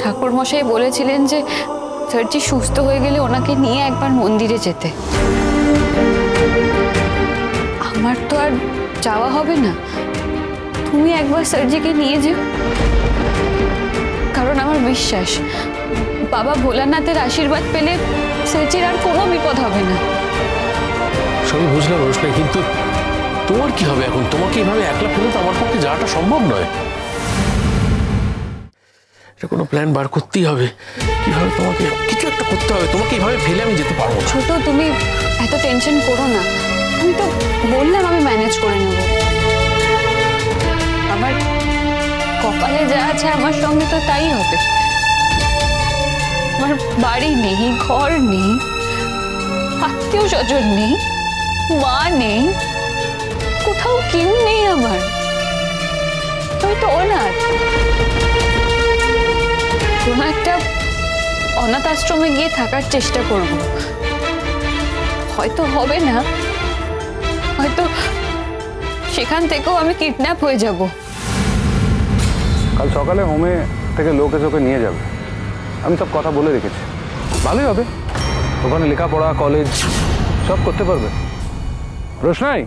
ঠাকুর মশাই বলেছিলেন যে স্যারজি সুস্থ হয়ে গেলে ওনাকে নিয়ে একবার মন্দিরে যেতে। আমার তো আর যাওয়া হবে না, তুমি একবার স্যারজিকে নিয়ে যেও। কারণ আমার বিশ্বাস বাবা ভোলানাথের আশীর্বাদ পেলে স্যারজির আর কোনো বিপদ হবে না। সবই বুঝলাম রোশনাই, কিন্তু তোমার কি হবে এখন? তোমাকে এইভাবে একলা ফেলে তো আমার পক্ষে যাওয়াটা সম্ভব নয়। এটা কোনো প্ল্যান বার করতেই হবে, কিভাবে তোমাকে কিছু একটা করতে হবে। তোমাকে এইভাবে ফেলে আমি যেতে পারবো না। ছোট, তুমি এত টেনশন করো না, আমি তো বললাম আমি ম্যানেজ করে নেব। আমার কপালে যা আছে আমার সঙ্গে তো তাই হবে। আমার বাড়ি নেই, ঘর নেই, আত্মীয় স্বজন নেই, মা নেই, কোথাও কেউ নেই আমার। আমি তো অনাথ। কোনো একটা অনাথ আশ্রমে গিয়ে থাকার চেষ্টা করব। হয়তো হবে না, হয়তো সেখান থেকেও আমি কিডন্যাপ হয়ে যাব। কাল সকালে হোমে থেকে লোক এসে ওকে নিয়ে যাবে, আমি সব কথা বলে রেখেছি। ভালোই হবে, ওখানে লেখাপড়া কলেজ সব করতে পারবে। রোশনাই,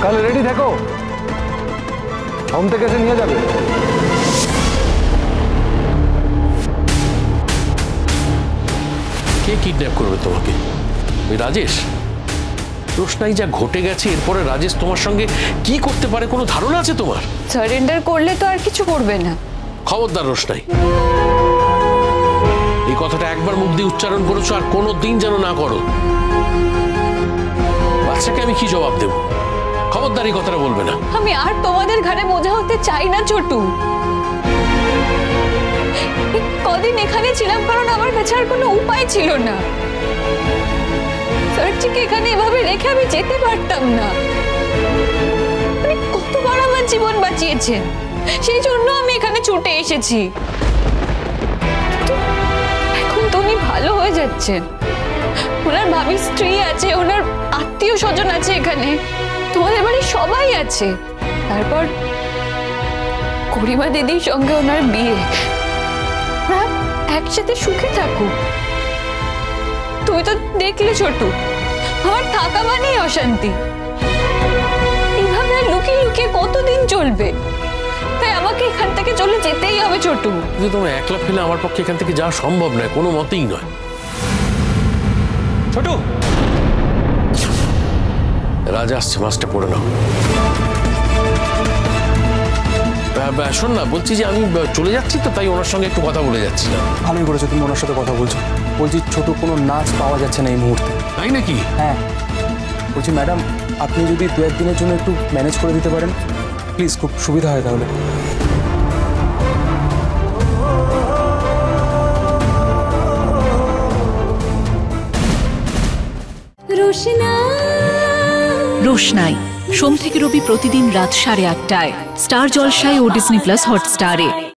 কাল রেডি থেকো, হোম থেকে এসে নিয়ে যাবে। কে কিডন্যাপ করবে তোমাকে? ওই রাজেশ? রোশনাই, যা ঘটে গেছে এরপরে রাজেশ তোমার সঙ্গে কি করতে পারে কোনো ধারণা আছে তোমার? সারেন্ডার করলে তো আর কিছু করবে না। খবরদার রোশনাই, এই কথাটা একবার মুখ দিয়ে উচ্চারণ করেছো, আর কোনো দিন যেন না করো। বাচ্চাকে আমি কি জবাব দেব? খবরদার এই কথাটা বলবে না। আমি আর তোমাদের ঘরে বোঝা হতে চাই না ছোটু। কদিন এখানে ছিলাম কারণ আমার কাছে আর কোনো উপায় ছিল না। সার্জিকে এখানে এভাবে রেখে আমি যেতে পারতাম না। মানে কতবার আমার জীবন বাঁচিয়েছেন, সেই জন্য আমি এখানে ছুটে এসেছি। এখন তো উনি ভালো হয়ে যাচ্ছেন, ওনার ভাবি স্ত্রী আছে, ওনার আত্মীয় স্বজন আছে, এখানে তোমাদের বাড়ির সবাই আছে। তারপর গরিমা দিদির সঙ্গে ওনার বিয়ে, একসাথে সুখে থাকুক। তুমি তো দেখলে ছোট, আমার থাকা মানেই অশান্তি। এইভাবে আর লুকিয়ে লুকিয়ে কতদিন চলবে? তাই আমাকে এখান থেকে চলে যেতেই হবে ছোট। কিন্তু তোমার একলা ফেলে আমার পক্ষে এখান থেকে যাওয়া সম্ভব নয়, কোনো মতেই নয়। ছোট, রাজা আসছে, মাছটা পড়ে নাও। শোন না, বলছি যে আমি চলে যাচ্ছি তো, তাই ওনার সঙ্গে একটু কথা বলে যাচ্ছিলাম। ভালোই করেছো তুমি ওনার সাথে কথা বলছো। বলছি ছোট, কোনো নাচ পাওয়া যাচ্ছে না এই মুহূর্তে। তাই নাকি? হ্যাঁ, বলছি ম্যাডাম আপনি যদি 2-1 দিনের জন্য একটু ম্যানেজ করে দিতে পারেন প্লিজ, খুব সুবিধা হয় তাহলে। রোশনাই সোম থেকে রবি প্রতিদিন রাত 8:30টায় স্টার জলসায় ও ডিজনি প্লাস হটস্টারে।